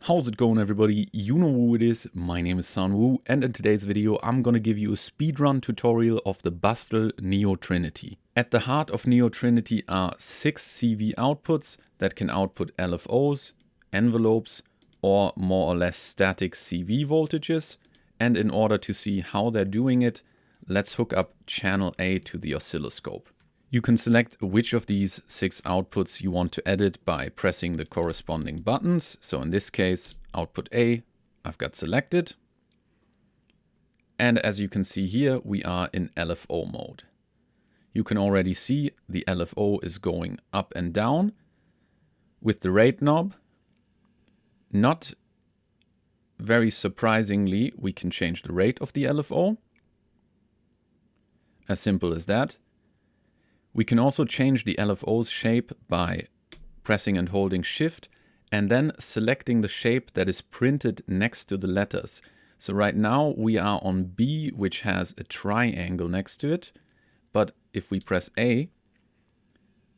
How's it going, everybody? You know who it is. My name is Sanwoo, and in today's video I'm gonna give you a speedrun tutorial of the BASTL NEO TRINITY. At the heart of NEO TRINITY are 6 CV outputs that can output LFOs, envelopes, or more or less static CV voltages. And in order to see how they're doing it, let's hook up channel A to the oscilloscope. You can select which of these 6 outputs you want to edit by pressing the corresponding buttons. So in this case, output A, I've got selected. And as you can see here, we are in LFO mode. You can already see the LFO is going up and down with the rate knob. Not very surprisingly, we can change the rate of the LFO. As simple as that. We can also change the LFO's shape by pressing and holding Shift and then selecting the shape that is printed next to the letters. So right now we are on B, which has a triangle next to it. But if we press A,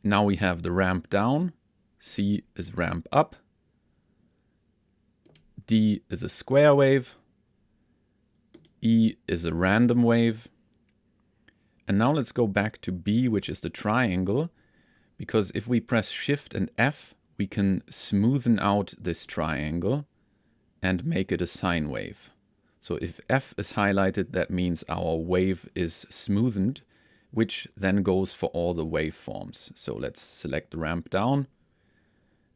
now we have the ramp down, C is ramp up, D is a square wave, E is a random wave. And now let's go back to B, which is the triangle, because if we press Shift and F, we can smoothen out this triangle and make it a sine wave. So if F is highlighted, that means our wave is smoothened, which then goes for all the waveforms. So let's select the ramp down.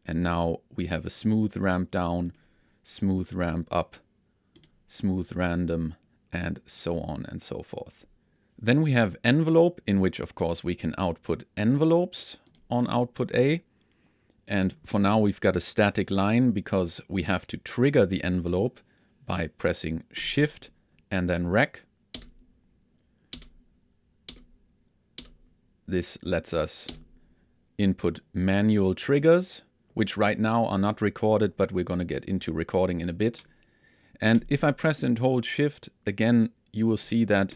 And now we have a smooth ramp down, smooth ramp up, smooth random, and so on and so forth. Then we have envelope, in which of course we can output envelopes on output A. And for now we've got a static line because we have to trigger the envelope by pressing Shift and then Rec. This lets us input manual triggers, which right now are not recorded, but we're going to get into recording in a bit. And if I press and hold Shift, again, you will see that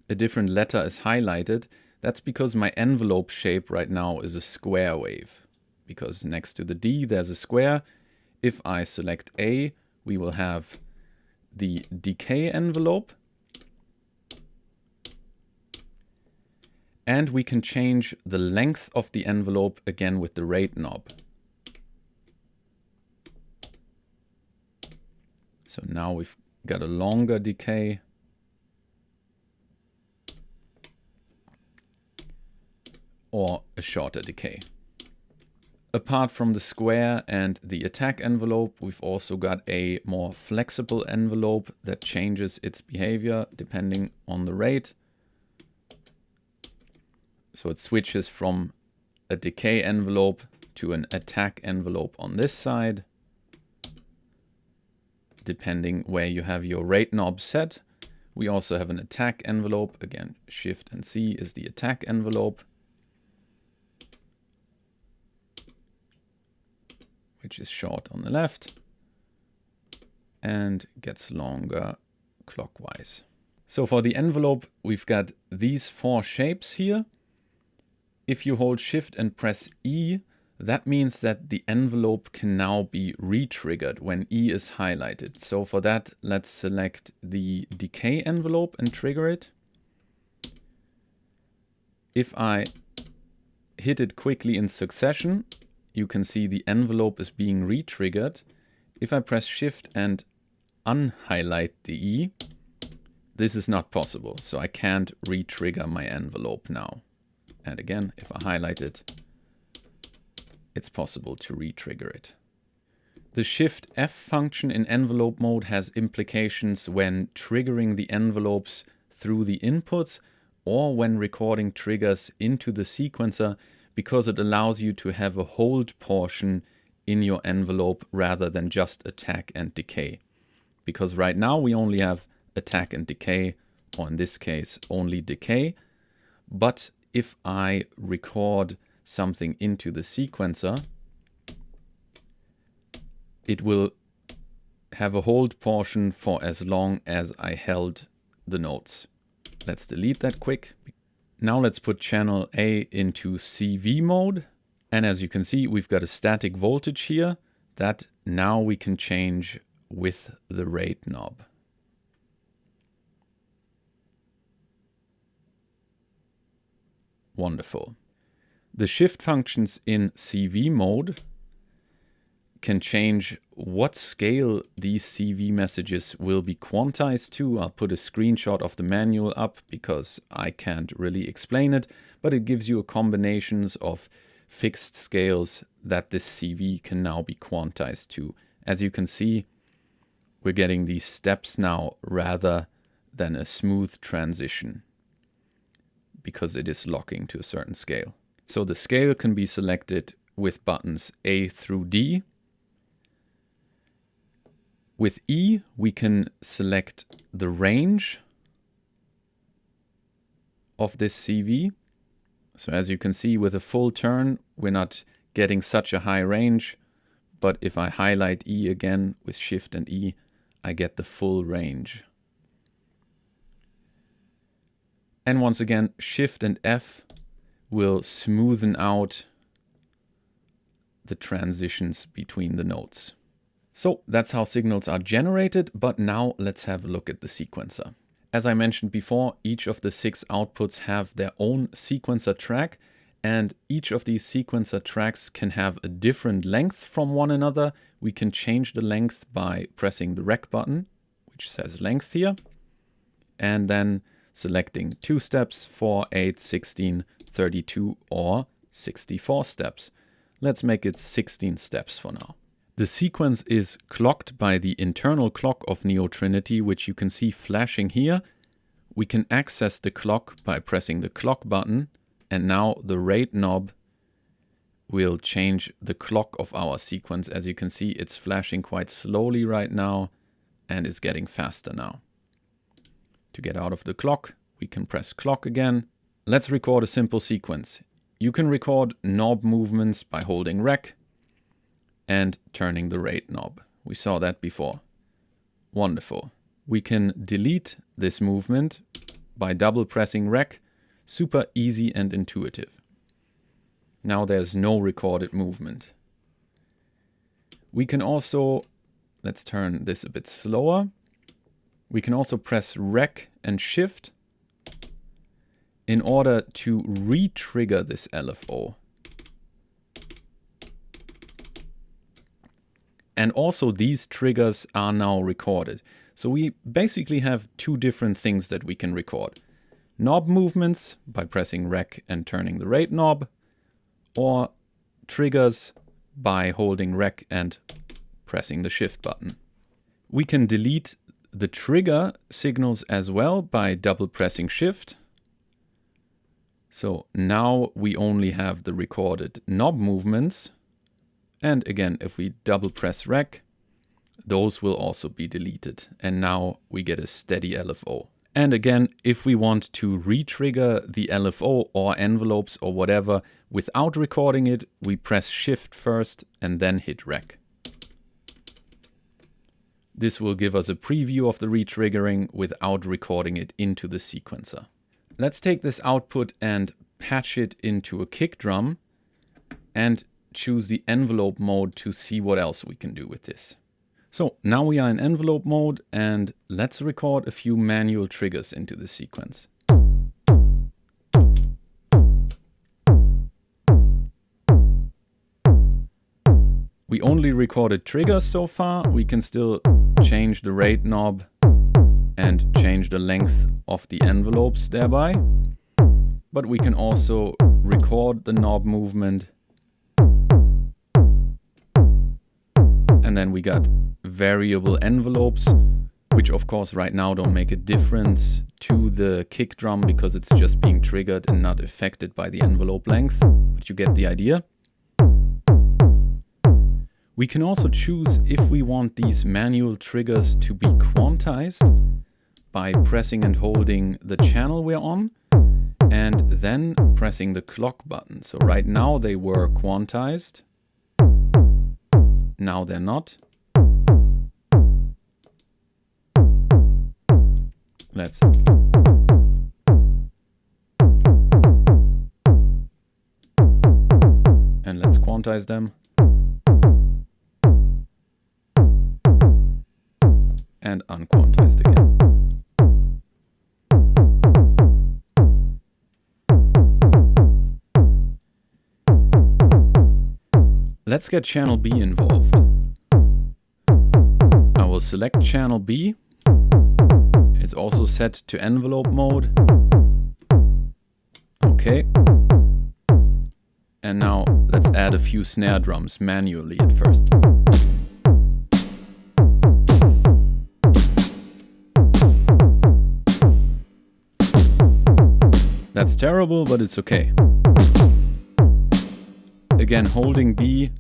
a different letter is highlighted. That's because my envelope shape right now is a square wave, because next to the D there's a square. If I select A, we will have the decay envelope. And we can change the length of the envelope again with the rate knob. So now we've got a longer decay. Or a shorter decay. Apart from the square and the attack envelope, we've also got a more flexible envelope that changes its behavior depending on the rate. So it switches from a decay envelope to an attack envelope on this side, depending where you have your rate knob set. We also have an attack envelope. Again, Shift and C is the attack envelope, which is short on the left and gets longer clockwise. So for the envelope, we've got these 4 shapes here. If you hold Shift and press E, that means that the envelope can now be re-triggered when E is highlighted. So for that, let's select the decay envelope and trigger it. If I hit it quickly in succession, you can see the envelope is being re-triggered. If I press Shift and unhighlight the E, this is not possible. So I can't re-trigger my envelope now. And again, if I highlight it, it's possible to re-trigger it. The Shift F function in envelope mode has implications when triggering the envelopes through the inputs or when recording triggers into the sequencer, because it allows you to have a hold portion in your envelope rather than just attack and decay. Because right now we only have attack and decay, or in this case only decay. But if I record something into the sequencer, it will have a hold portion for as long as I held the notes. Let's delete that quick. Now let's put channel A into CV mode. And as you can see, we've got a static voltage here that now we can change with the rate knob. Wonderful. The shift functions in CV mode can change what scale these CV messages will be quantized to. I'll put a screenshot of the manual up because I can't really explain it, but it gives you a combinations of fixed scales that this CV can now be quantized to. As you can see, we're getting these steps now rather than a smooth transition because it is locking to a certain scale. So the scale can be selected with buttons A through D. With E, we can select the range of this CV. So as you can see, with a full turn, we're not getting such a high range. But if I highlight E again with Shift and E, I get the full range. And once again, Shift and F will smoothen out the transitions between the notes. So that's how signals are generated, but now let's have a look at the sequencer. As I mentioned before, each of the 6 outputs have their own sequencer track, and each of these sequencer tracks can have a different length from one another. We can change the length by pressing the rec button, which says length here, and then selecting 2 steps, 4, 8, 16, 32, or 64 steps. Let's make it 16 steps for now. The sequence is clocked by the internal clock of Neo Trinity, which you can see flashing here. We can access the clock by pressing the clock button, and now the rate knob will change the clock of our sequence. As you can see, it's flashing quite slowly right now and is getting faster now. To get out of the clock, we can press clock again. Let's record a simple sequence. You can record knob movements by holding rec and turning the rate knob. We saw that before. Wonderful. We can delete this movement by double pressing rec. Super easy and intuitive. Now there's no recorded movement. We can also, let's turn this a bit slower. We can also press rec and shift in order to re-trigger this LFO. And also these triggers are now recorded. So we basically have 2 different things that we can record. Knob movements by pressing rec and turning the rate knob, or triggers by holding rec and pressing the shift button. We can delete the trigger signals as well by double pressing shift. So now we only have the recorded knob movements. And again, if we double press rec, those will also be deleted. And now we get a steady LFO. And again, if we want to re-trigger the LFO or envelopes or whatever without recording it, we press shift first and then hit rec. This will give us a preview of the re-triggering without recording it into the sequencer. Let's take this output and patch it into a kick drum and choose the envelope mode to see what else we can do with this. So now we are in envelope mode, and let's record a few manual triggers into the sequence. We only recorded triggers so far. We can still change the rate knob and change the length of the envelopes thereby. But we can also record the knob movement. And then we got variable envelopes, which of course right now don't make a difference to the kick drum because it's just being triggered and not affected by the envelope length, but you get the idea. We can also choose if we want these manual triggers to be quantized by pressing and holding the channel we're on and then pressing the clock button. So right now they were quantized. Now they're not. Let's quantize them. and unquantized again. Let's get channel B involved. I will select channel B. It's also set to envelope mode. Okay. And now let's add a few snare drums manually at first. That's terrible, but it's okay. Again, holding B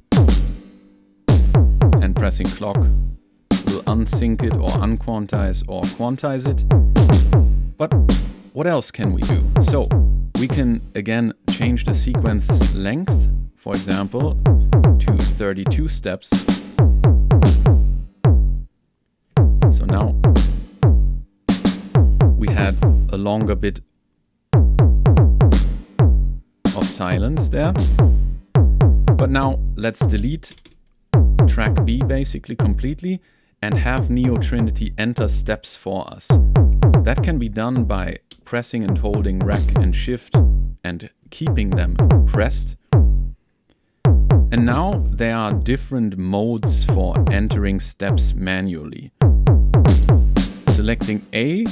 and pressing clock will unsync it or unquantize or quantize it. But what else can we do? So we can again change the sequence length, for example, to 32 steps. So now we had a longer bit of silence there. But now let's delete track B basically completely and have Neo Trinity enter steps for us. That can be done by pressing and holding RACK and Shift and keeping them pressed. And now there are different modes for entering steps manually. Selecting A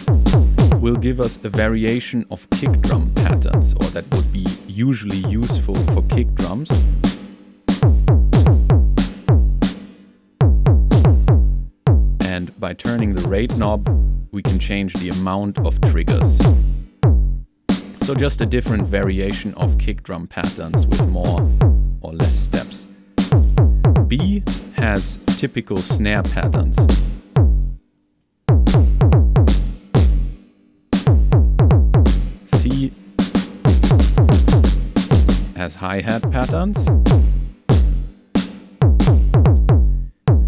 will give us a variation of kick drum patterns, or that would be usually useful for kick drums. And by turning the rate knob, we can change the amount of triggers. So just a different variation of kick drum patterns with more or less steps. B has typical snare patterns. C has hi-hat patterns.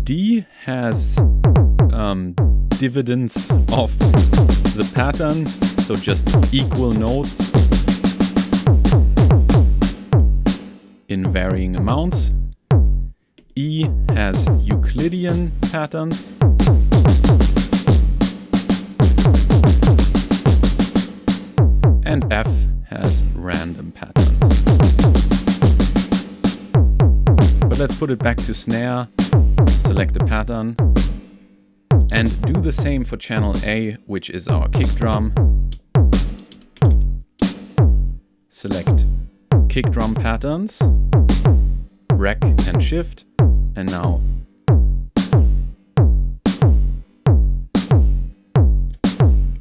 D has dividends of the pattern, so just equal notes in varying amounts. E has Euclidean patterns. And F has random patterns. But let's put it back to snare, select a pattern, and do the same for channel A, which is our kick drum. Select kick drum patterns, RACK and Shift, and now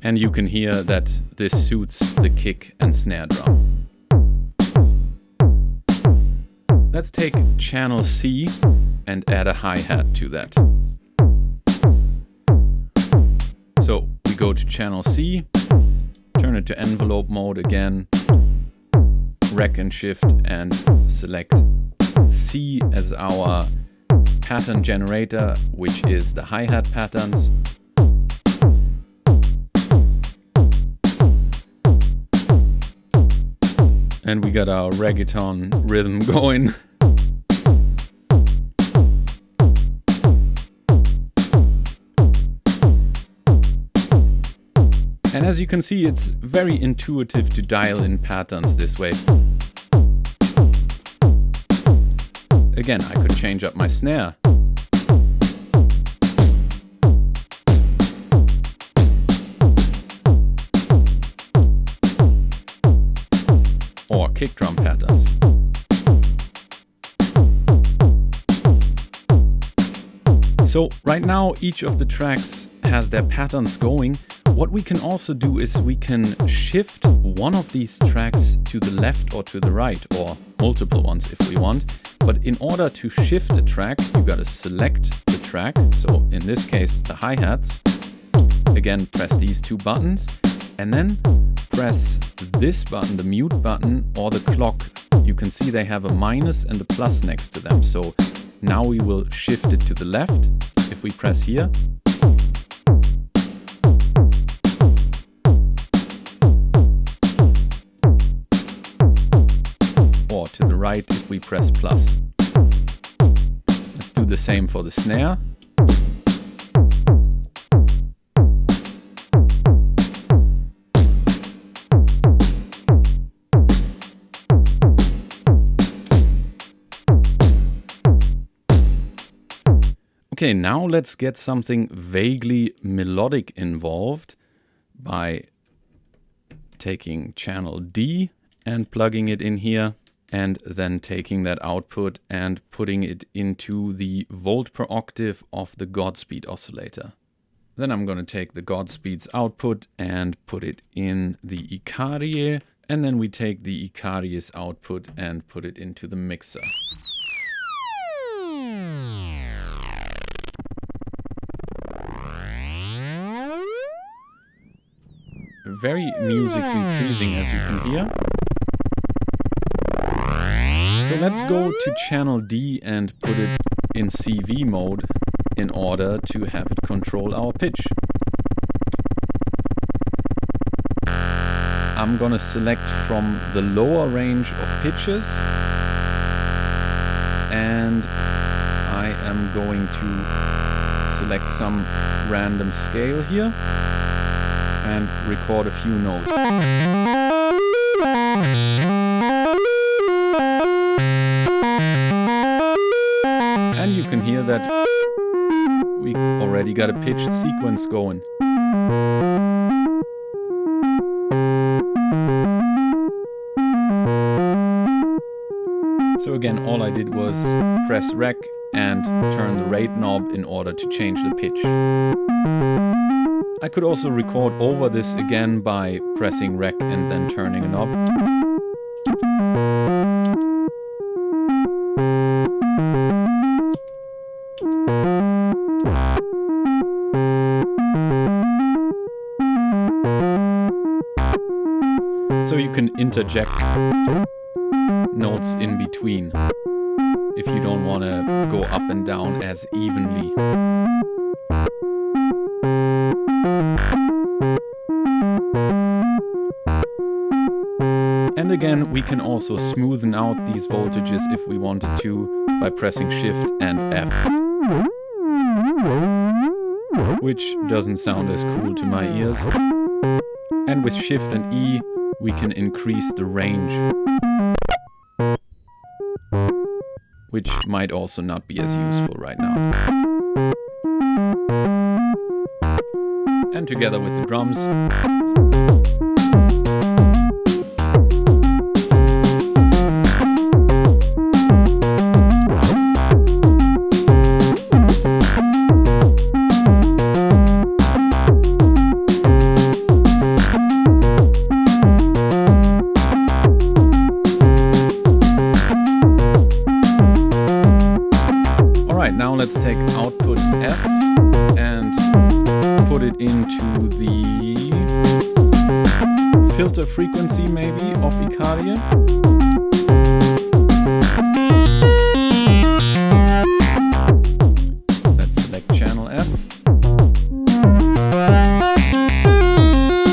and you can hear that this suits the kick and snare drum. Let's take channel C and add a hi-hat to that. So we go to channel C, turn it to envelope mode again, RACK and Shift, and select C as our pattern generator, which is the hi-hat patterns. And we got our reggaeton rhythm going. And as you can see, it's very intuitive to dial in patterns this way. Again, I could change up my snare. Or kick drum patterns. So right now each of the tracks has their patterns going. What we can also do is we can shift one of these tracks to the left or to the right, or multiple ones if we want. But in order to shift a track, you gotta select the track. So in this case, the hi-hats. Again, press these two buttons and then press this button, the mute button, or the clock. You can see they have a minus and a plus next to them. So now we will shift it to the left. If we press here, or to the right if we press plus. Let's do the same for the snare. Okay, now let's get something vaguely melodic involved by taking channel D and plugging it in here, and then taking that output and putting it into the volt per octave of the Godspeed oscillator. Then I'm going to take the Godspeed's output and put it in the Icarie, and then we take the Icarie's output and put it into the mixer. Very musically pleasing, as you can hear. So let's go to channel D and put it in CV mode in order to have it control our pitch. I'm gonna select from the lower range of pitches, and I am going to select some random scale here and record a few notes. And you can hear that we already got a pitched sequence going. So again, all I did was press Rec and turn the rate knob in order to change the pitch. I could also record over this again by pressing Rec and then turning a knob. So you can interject notes in between if you don't want to go up and down as evenly. And again, we can also smoothen out these voltages if we wanted to by pressing Shift and F, which doesn't sound as cool to my ears. And with Shift and E, we can increase the range, which might also not be as useful right now. And together with the drums, now let's take output F and put it into the filter frequency maybe of Icarie. Let's select channel F.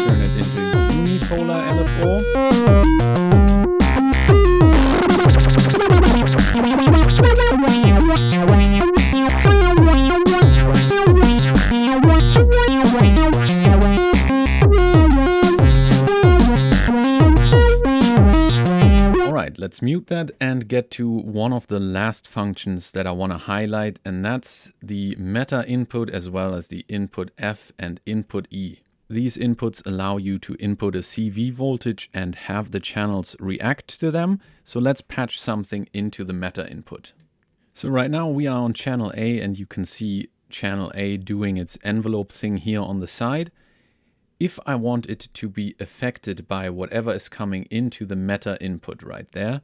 Turn it into unipolar LFO. Let's mute that and get to one of the last functions that I want to highlight, and that's the meta input as well as the input F and input E. These inputs allow you to input a CV voltage and have the channels react to them. So let's patch something into the meta input. So right now we are on channel A, and you can see channel A doing its envelope thing here on the side. If I want it to be affected by whatever is coming into the meta input right there,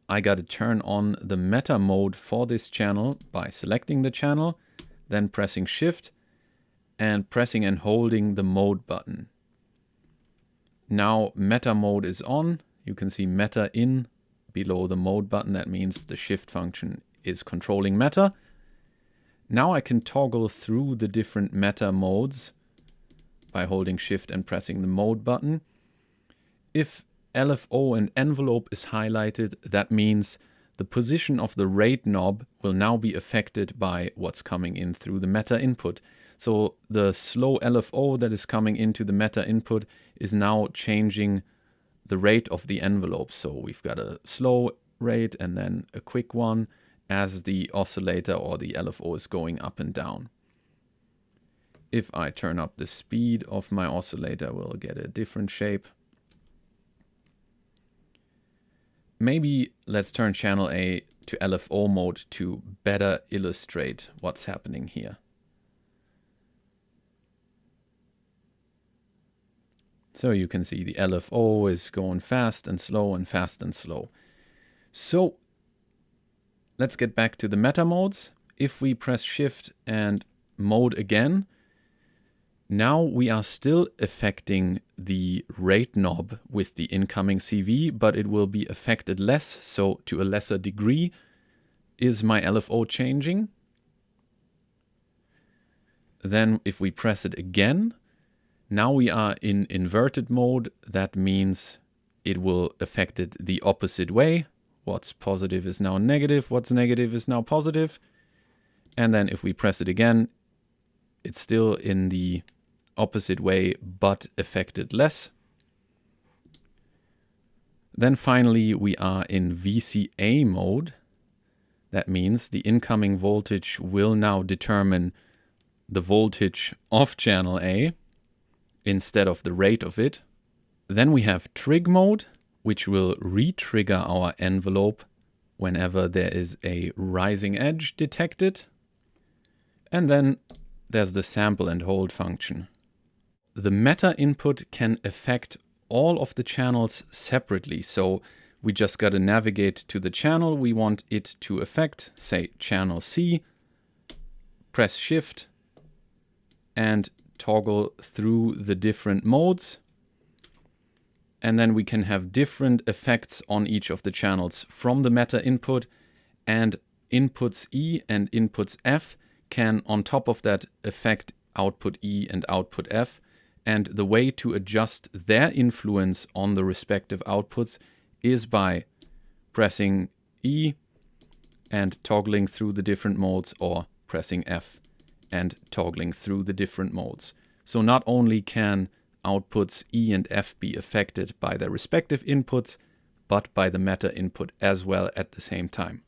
I got to turn on the meta mode for this channel by selecting the channel, then pressing Shift and pressing and holding the mode button. Now meta mode is on. You can see meta in below the mode button. That means the shift function is controlling meta. Now I can toggle through the different meta modes by holding Shift and pressing the mode button. If LFO and envelope is highlighted, that means the position of the rate knob will now be affected by what's coming in through the meta input. So the slow LFO that is coming into the meta input is now changing the rate of the envelope. So we've got a slow rate and then a quick one, as the oscillator or the LFO is going up and down. If I turn up the speed of my oscillator, we'll get a different shape. Maybe let's turn channel A to LFO mode to better illustrate what's happening here. So you can see the LFO is going fast and slow and fast and slow. So let's get back to the meta modes. If we press shift and mode again, now we are still affecting the rate knob with the incoming CV, but it will be affected less, so to a lesser degree. Is my LFO changing? Then if we press it again, now we are in inverted mode. That means it will affect it the opposite way. What's positive is now negative, what's negative is now positive. And then if we press it again, it's still in the opposite way, but affected less. Then finally, we are in VCA mode. That means the incoming voltage will now determine the voltage of channel A instead of the rate of it. Then we have trig mode, which will re-trigger our envelope whenever there is a rising edge detected. And then there's the sample and hold function. The meta input can affect all of the channels separately. So we just got to navigate to the channel we want it to affect, say channel C, press shift and toggle through the different modes. And then we can have different effects on each of the channels from the meta input, and inputs E and inputs F can on top of that affect output E and output F. And the way to adjust their influence on the respective outputs is by pressing E and toggling through the different modes, or pressing F and toggling through the different modes. So not only can outputs E and F be affected by their respective inputs, but by the meta input as well at the same time.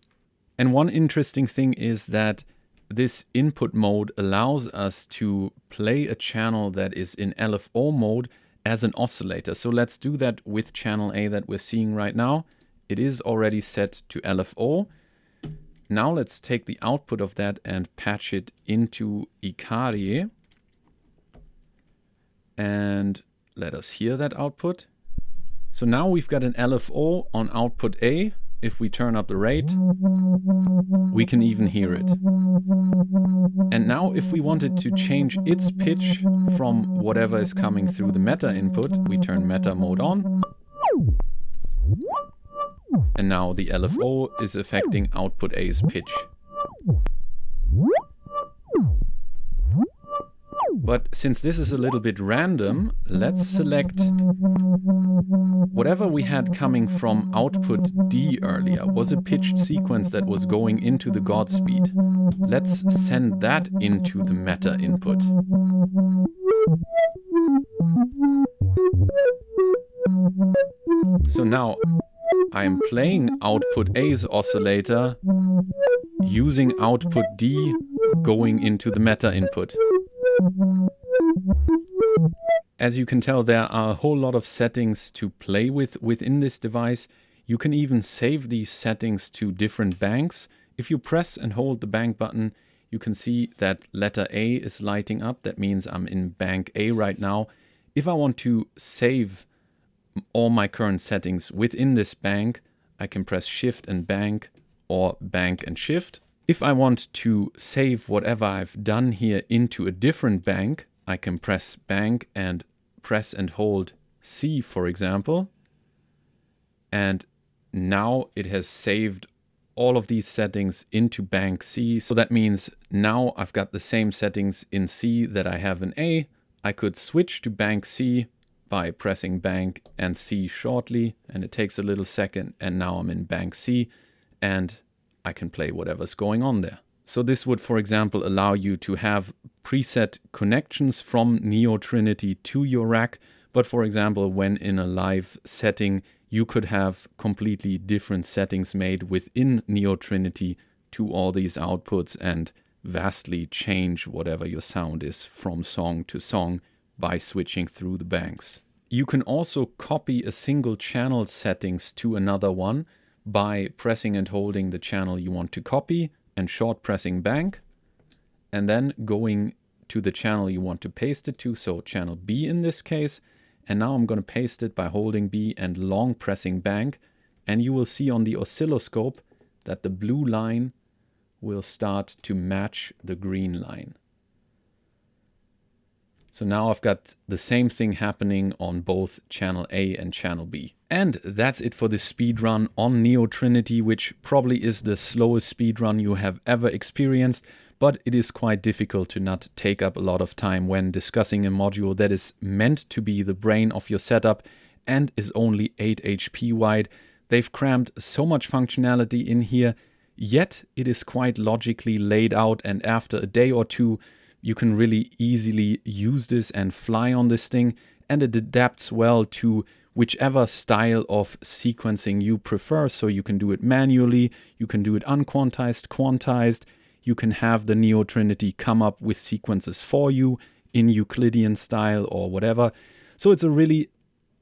And one interesting thing is that this input mode allows us to play a channel that is in LFO mode as an oscillator. So let's do that with channel A that we're seeing right now. It is already set to LFO. Now let's take the output of that and patch it into Icarie. And let us hear that output. So now we've got an LFO on output A. If we turn up the rate, we can even hear it. And now if we wanted to change its pitch from whatever is coming through the meta input, we turn meta mode on. And now the LFO is affecting output A's pitch. But since this is a little bit random, let's select whatever we had coming from output D earlier was a pitched sequence that was going into the Godspeed. Let's send that into the meta input. So now I'm playing output A's oscillator using output D going into the meta input. As you can tell, there are a whole lot of settings to play with within this device. You can even save these settings to different banks. If you press and hold the bank button, you can see that letter A is lighting up. That means I'm in bank A right now. If I want to save all my current settings within this bank, I can press shift and bank, or bank and shift. If I want to save whatever I've done here into a different bank, I can press bank and press and hold C, for example. And now it has saved all of these settings into bank C. So that means now I've got the same settings in C that I have in A. I could switch to bank C by pressing bank and C shortly, and it takes a little second, and now I'm in bank C, and I can play whatever's going on there. So this would, for example, allow you to have preset connections from Neo Trinity to your rack. But for example, when in a live setting, you could have completely different settings made within Neo Trinity to all these outputs and vastly change whatever your sound is from song to song by switching through the banks. You can also copy a single channel settings to another one by pressing and holding the channel you want to copy and short pressing bank, and then going to the channel you want to paste it to, so channel B in this case. And now I'm going to paste it by holding B and long pressing bank, and you will see on the oscilloscope that the blue line will start to match the green line. So now I've got the same thing happening on both channel A and channel B. And that's it for this speed run on Neo Trinity, which probably is the slowest speed run you have ever experienced, but it is quite difficult to not take up a lot of time when discussing a module that is meant to be the brain of your setup and is only 8 HP wide. They've crammed so much functionality in here, yet it is quite logically laid out, and after a day or two you can really easily use this and fly on this thing, and it adapts well to whichever style of sequencing you prefer. So you can do it manually, you can do it unquantized, quantized, you can have the Neo Trinity come up with sequences for you in Euclidean style or whatever. So it's a really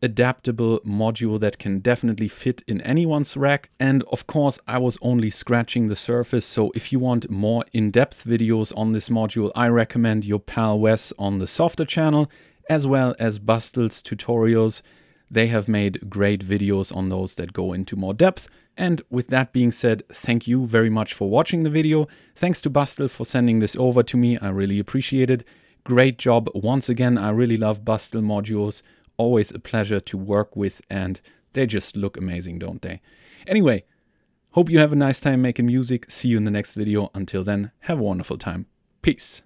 adaptable module that can definitely fit in anyone's rack. And of course, I was only scratching the surface, so if you want more in-depth videos on this module, I recommend your pal Wes on the Softer channel, as well as BASTL's tutorials. They have made great videos on those that go into more depth. And with that being said, thank you very much for watching the video. Thanks to BASTL for sending this over to me, I really appreciate it. Great job once again, I really love BASTL modules. Always a pleasure to work with, and they just look amazing, don't they? Anyway, hope you have a nice time making music. See you in the next video. Until then, have a wonderful time. Peace.